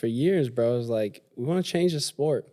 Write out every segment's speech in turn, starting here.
for years, bro, is like, we want to change the sport.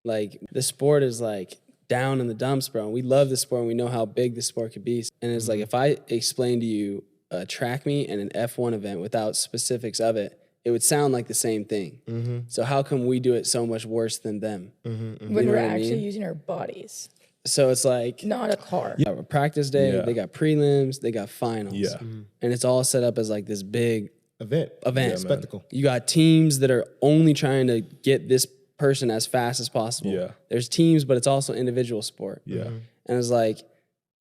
Like, the sport is like down in the dumps, bro. And we love the sport and we know how big the sport could be. And it's like, if I explain to you a track meet and an F1 event without specifics of it, it would sound like the same thing. So how come we do it so much worse than them? When we're actually using our bodies. So it's like, not a car. Yeah, practice day, they got prelims, they got finals. Yeah. And it's all set up as like this big event. Yeah, spectacle. You got teams that are only trying to get this person as fast as possible. Yeah. There's teams, but it's also individual sport. Yeah. And it's like,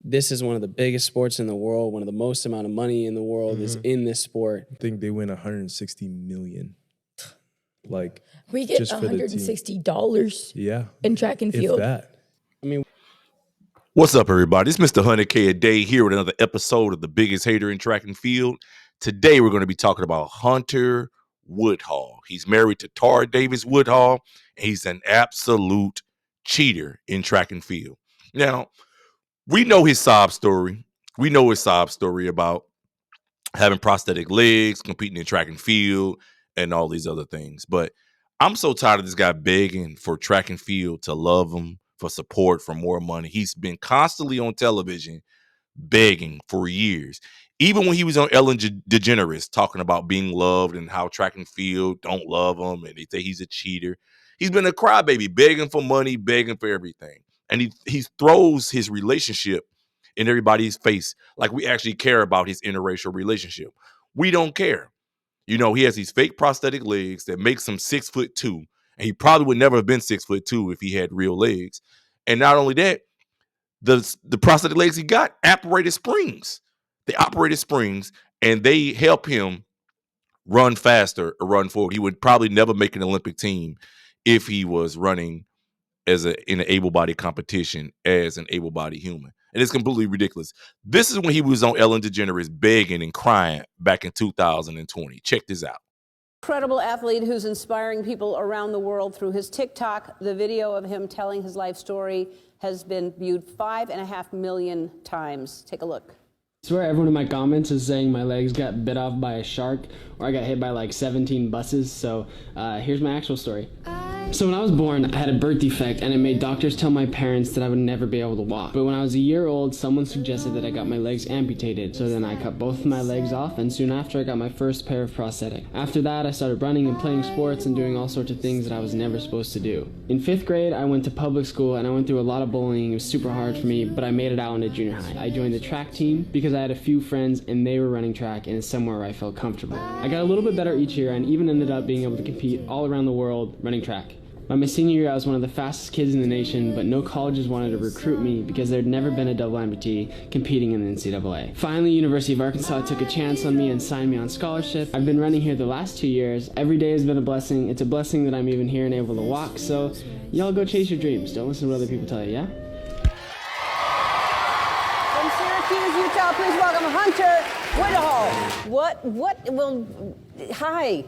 this is one of the biggest sports in the world. One of the most amount of money in the world is in this sport. I think they win 160 million. Like, We get just for the team. $160 Yeah. in track and field. If that. I mean, What's up, everybody? It's Mr. 100K a day here with another episode of The Biggest Hater in Track and Field. Today, we're going to be talking about Hunter Woodhall. He's married to Tara Davis Woodhall, and he's an absolute cheater in track and field. Now, we know his sob story. We know his sob story about having prosthetic legs, competing in track and field, and all these other things. But I'm so tired of this guy begging for track and field to love him, for support, for more money. He's been constantly on television begging for years. Even when he was on Ellen DeGeneres talking about being loved and how track and field don't love him and they say he's a cheater. He's been a crybaby, begging for money, begging for everything. And he throws his relationship in everybody's face like we actually care about his interracial relationship. We don't care. You know, he has these fake prosthetic legs that makes him 6'2", and he probably would never have been 6'2" if he had real legs. And not only that, the prosthetic legs he got operated springs. They operated springs, and they help him run faster or run forward. He would probably never make an Olympic team if he was running in an able-bodied competition as an able-bodied human. And it's completely ridiculous. This is when he was on Ellen DeGeneres begging and crying back in 2020. Check this out. Incredible athlete who's inspiring people around the world through his TikTok. The video of him telling his life story has been viewed 5.5 million times. Take a look. I swear everyone in my comments is saying my legs got bit off by a shark or I got hit by like 17 buses. So here's my actual story. So when I was born, I had a birth defect and it made doctors tell my parents that I would never be able to walk. But when I was a year old, someone suggested that I got my legs amputated. So then I cut both of my legs off, and soon after I got my first pair of prosthetic. After that, I started running and playing sports and doing all sorts of things that I was never supposed to do. In 5th grade, I went to public school and I went through a lot of bullying. It was super hard for me, but I made it out into junior high. I joined the track team because I had a few friends and they were running track and it's somewhere where I felt comfortable. I got a little bit better each year and even ended up being able to compete all around the world running track. By my senior year, I was one of the fastest kids in the nation, but no colleges wanted to recruit me because there had never been a double amputee competing in the NCAA. Finally, University of Arkansas took a chance on me and signed me on scholarship. I've been running here the last 2 years. Every day has been a blessing. It's a blessing that I'm even here and able to walk, so y'all go chase your dreams. Don't listen to what other people tell you, yeah? From Syracuse, Utah, please welcome Hunter Woodhall. Hi.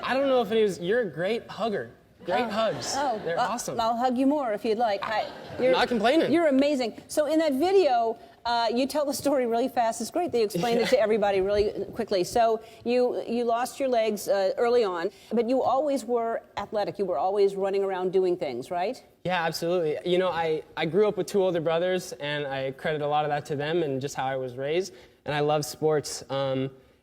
I don't know if it is, you're a great hugger. Great hugs. They're awesome. I'll hug you more if you'd like. I'm not complaining. You're amazing. So in that video, you tell the story really fast. It's great that you explained it to everybody really quickly. So you lost your legs early on, but you always were athletic. You were always running around doing things, right? Yeah, absolutely. You know, I grew up with 2 older brothers, and I credit a lot of that to them and just how I was raised. And I love sports.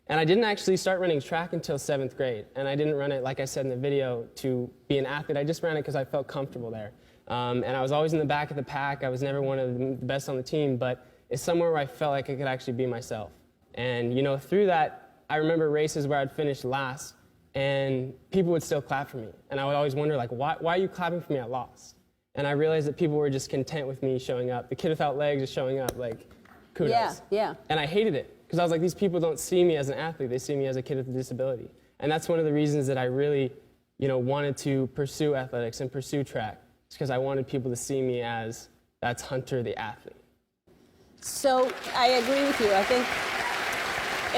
And I didn't actually start running track until 7th grade. And I didn't run it, like I said in the video, to be an athlete. I just ran it because I felt comfortable there. And I was always in the back of the pack. I was never one of the best on the team, but it's somewhere where I felt like I could actually be myself. And, you know, through that, I remember races where I'd finish last, and people would still clap for me. And I would always wonder, like, why are you clapping for me at loss? And I realized that people were just content with me showing up. The kid without legs is showing up, like, kudos. Yeah. And I hated it. Because I was like, these people don't see me as an athlete, they see me as a kid with a disability. And that's one of the reasons that I really, you know, wanted to pursue athletics and pursue track. It's because I wanted people to see me as, that's Hunter the athlete. So I agree with you. I think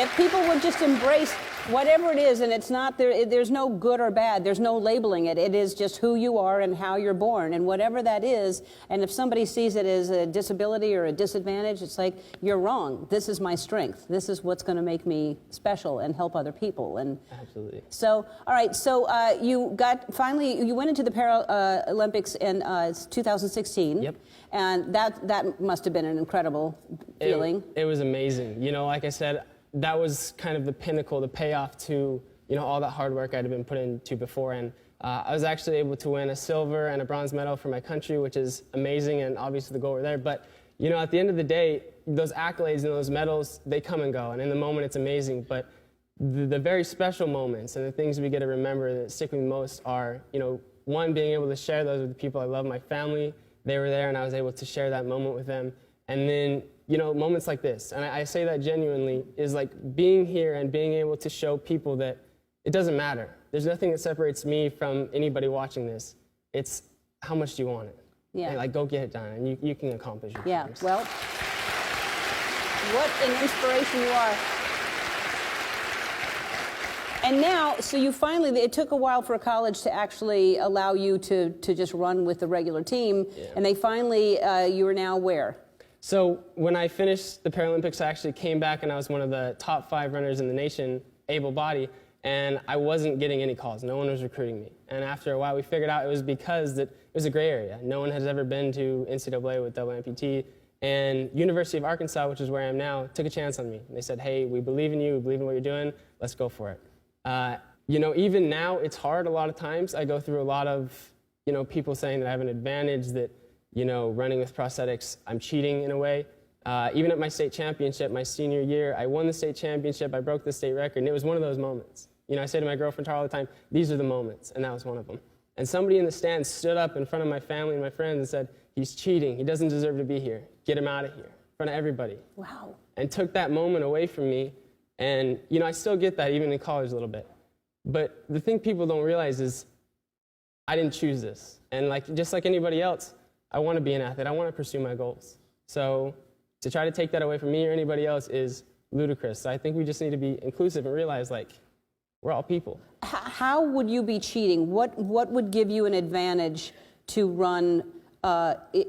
if people would just embrace Whatever it is, and it's not there. There's no good or bad. There's no labeling it. It is just who you are and how you're born, and whatever that is. And if somebody sees it as a disability or a disadvantage, it's like, you're wrong. This is my strength. This is what's going to make me special and help other people. And Absolutely. so, all right. So you went into the Paralympics in 2016. Yep. And that must have been an incredible feeling. It was amazing. You know, like I said, that was kind of the pinnacle, the payoff to, you know, all that hard work I'd been put into before. And I was actually able to win a silver and a bronze medal for my country, which is amazing, and obviously the goal were there. But, you know, at the end of the day, those accolades and those medals, they come and go. And in the moment, it's amazing. But the very special moments and the things we get to remember that stick with me most are, you know, one, being able to share those with the people I love, my family. They were there, and I was able to share that moment with them. And then, you know, moments like this, and I say that genuinely, is like being here and being able to show people that it doesn't matter. There's nothing that separates me from anybody watching this. It's how much do you want it? Yeah. And, like, go get it done, and you can accomplish your dreams. Well, what an inspiration you are. And now, so you finally, it took a while for a college to actually allow you to just run with the regular team, and they finally, you are now where? So when I finished the Paralympics, I actually came back and I was one of the top 5 runners in the nation, able-bodied, and I wasn't getting any calls. No one was recruiting me. And after a while, we figured out it was because it was a gray area. No one has ever been to NCAA with double amputee. And University of Arkansas, which is where I am now, took a chance on me. And they said, hey, we believe in you, we believe in what you're doing, let's go for it. You know, even now, it's hard a lot of times. I go through a lot of, you know, people saying that I have an advantage, that, you know, running with prosthetics, I'm cheating in a way. Even at my state championship, my senior year, I won the state championship, I broke the state record, and it was one of those moments. You know, I say to my girlfriend all the time, these are the moments, and that was one of them. And somebody in the stands stood up in front of my family and my friends and said, he's cheating, he doesn't deserve to be here, get him out of here, in front of everybody. Wow. And took that moment away from me, and, you know, I still get that even in college a little bit. But the thing people don't realize is I didn't choose this. And just like anybody else, I want to be an athlete. I want to pursue my goals. So to try to take that away from me or anybody else is ludicrous. So I think we just need to be inclusive and realize, like, we're all people. How would you be cheating? What would give you an advantage to run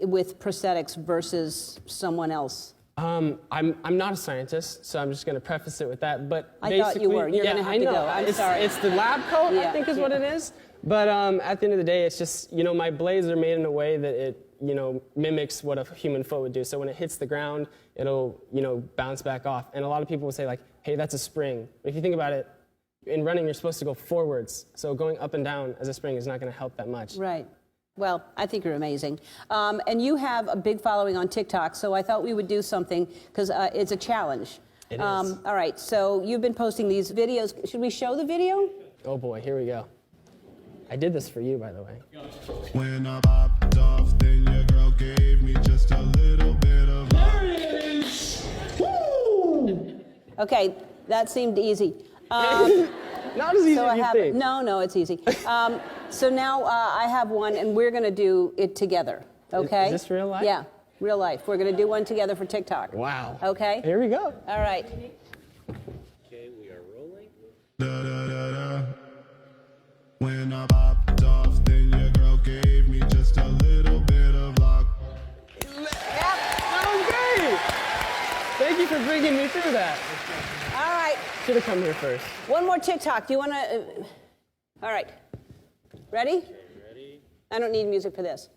with prosthetics versus someone else? I'm not a scientist, so I'm just going to preface it with that. But I thought you were. You're going to have to go. I'm sorry. It's the lab coat, I think, is what it is. But at the end of the day, it's just, you know, my blades are made in a way that it, you know, mimics what a human foot would do. So when it hits the ground, it'll, you know, bounce back off. And a lot of people will say, like, hey, that's a spring. But if you think about it, in running, you're supposed to go forwards. So going up and down as a spring is not going to help that much. Right. Well, I think you're amazing. And you have a big following on TikTok, so I thought we would do something, because it's a challenge. It is. All right, so you've been posting these videos. Should we show the video? Oh boy, here we go. I did this for you, by the way. When I popped off, then your girl gave me just a little bit of love. There it is! Woo! Okay, that seemed easy. Not as easy as you think. No, it's easy. So now I have one, and we're going to do it together, okay? Is this real life? Yeah, real life. We're going to do one together for TikTok. Wow. Okay? Here we go. All right. Okay, we are rolling. Da, da, da, da. When I popped off, then your girl gave me just a little bit of luck. That was great! Thank you for bringing me through that. All right. Should have come here first. One more TikTok. Do you want to? All right. Ready? Ready? I don't need music for this.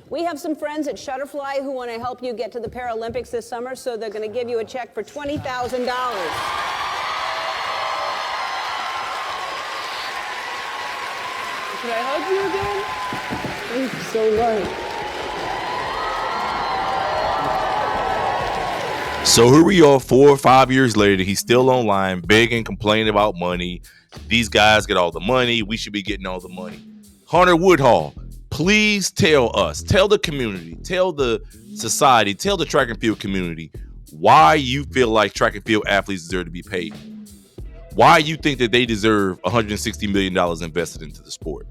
We have some friends at Shutterfly who want to help you get to the Paralympics this summer, so they're going to give you a check for $20,000. Can I hug you again? Thank you so much. So here we are 4 or 5 years later. He's still online begging, complaining about money. These guys get all the money. We should be getting all the money. Hunter Woodhall, please tell us, tell the community, tell the society, tell the track and field community why you feel like track and field athletes deserve to be paid. Why you think that they deserve $160 million invested into the sport.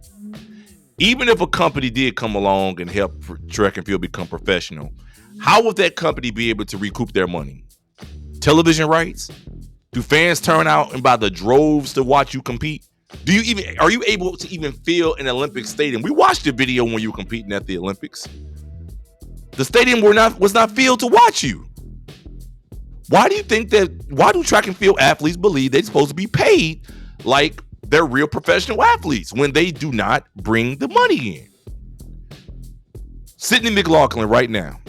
Even if a company did come along and help track and field become professional, how would that company be able to recoup their money? Television rights? Do fans turn out and by the droves to watch you compete? Are you able to even feel an Olympic stadium? We watched the video when you were competing at the Olympics. The stadium was not filled to watch you. Why do track and field athletes believe they're supposed to be paid like they're real professional athletes when they do not bring the money in? Sydney McLaughlin right now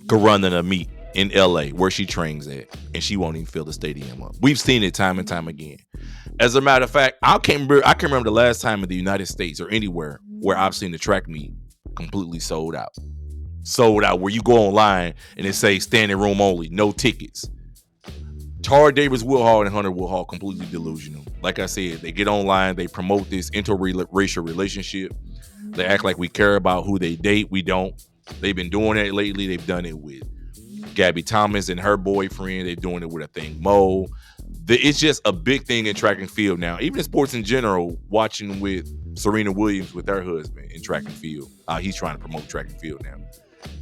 could run in a meet in LA where she trains at, and she won't even fill the stadium up. We've seen it time and time again. As a matter of fact, I can remember the last time in the United States or anywhere where I've seen the track meet completely sold out. Sold out, where you go online and it says standing room only, no tickets. Tara Davis Woodhall and Hunter Woodhall completely delusional. Like I said, they get online, they promote this interracial relationship. They act like we care about who they date. We don't. They've been doing that lately. They've done it with Gabby Thomas and her boyfriend. They're doing it with, I think, Mo. It's just a big thing in track and field now. Even in sports in general, watching with Serena Williams with her husband in track and field. He's trying to promote track and field now.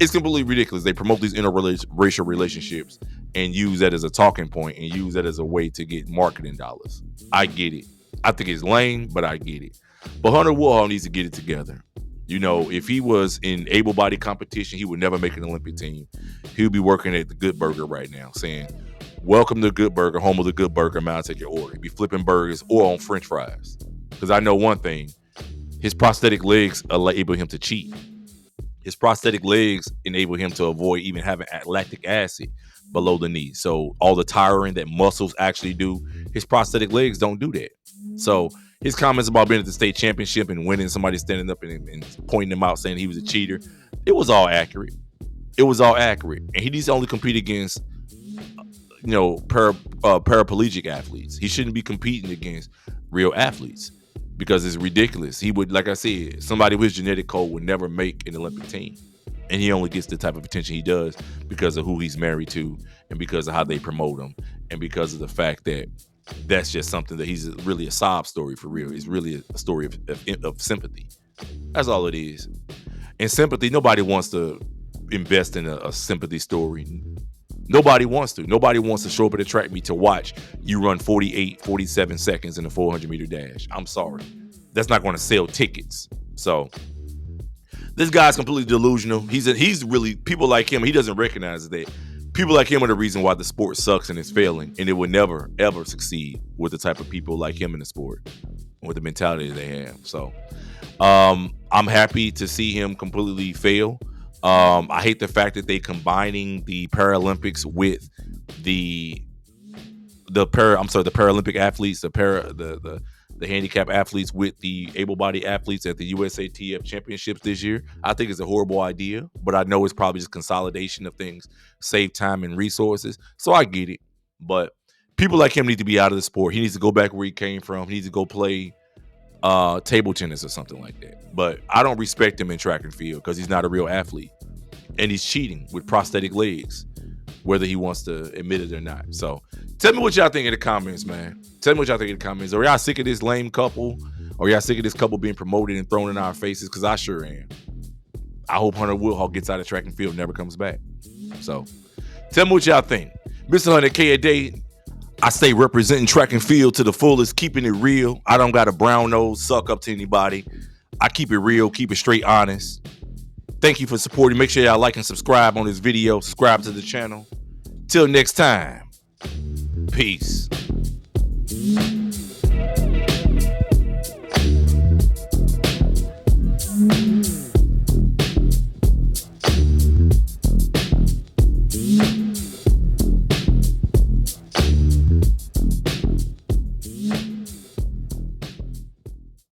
It's completely ridiculous. They promote these interracial relationships and use that as a talking point and use that as a way to get marketing dollars. I get it. I think it's lame, but I get it. But Hunter Woodhall needs to get it together. You know, if he was in able-bodied competition, he would never make an Olympic team. He would be working at the Good Burger right now saying, welcome to Good Burger, home of the Good Burger, man, I'll take your order. He'd be flipping burgers or on French fries. Because I know one thing, his prosthetic legs enable him to cheat. His prosthetic legs enable him to avoid even having lactic acid below the knee. So all the tiring that muscles actually do, his prosthetic legs don't do that. So his comments about being at the state championship and winning, somebody standing up and pointing him out saying he was a cheater, it was all accurate. It was all accurate. And he needs to only compete against, paraplegic athletes. He shouldn't be competing against real athletes because it's ridiculous. He would, like I said, somebody with his genetic code would never make an Olympic team. And he only gets the type of attention he does because of who he's married to and because of how they promote him and because of the fact that that's just something that he's really a sob story for real. It's really a story of sympathy. That's all it is. And sympathy, nobody wants to invest in a sympathy story. Nobody wants to. Nobody wants to show up at a track meet to watch you run 47 seconds in a 400-meter dash. I'm sorry. That's not going to sell tickets. So this guy's completely delusional. He's really, people like him, he doesn't recognize that. People like him are the reason why the sport sucks and is failing, and it would never, ever succeed with the type of people like him in the sport, with the mentality they have. So I'm happy to see him completely fail. I hate the fact that they combining the Paralympics with the Paralympic athletes, the handicap athletes with the able-bodied athletes at the USATF championships this year. I think it's a horrible idea, but I know it's probably just consolidation of things, save time and resources. So I get it. But people like him need to be out of the sport. He needs to go back where he came from. He needs to go play table tennis or something like that. But I don't respect him in track and field because he's not a real athlete. And he's cheating with prosthetic legs, whether he wants to admit it or not. So tell me what y'all think in the comments, man. Tell me what y'all think in the comments. Are y'all sick of this lame couple? Or y'all sick of this couple being promoted and thrown in our faces? Because I sure am. I hope Hunter Woodhall gets out of track and field and never comes back. So tell me what y'all think. Mr. 100K a day. I stay representing track and field to the fullest, keeping it real. I don't got a brown nose, suck up to anybody. I keep it real, keep it straight honest. Thank you for supporting. Make sure y'all like and subscribe on this video. Subscribe to the channel. Till next time. Peace.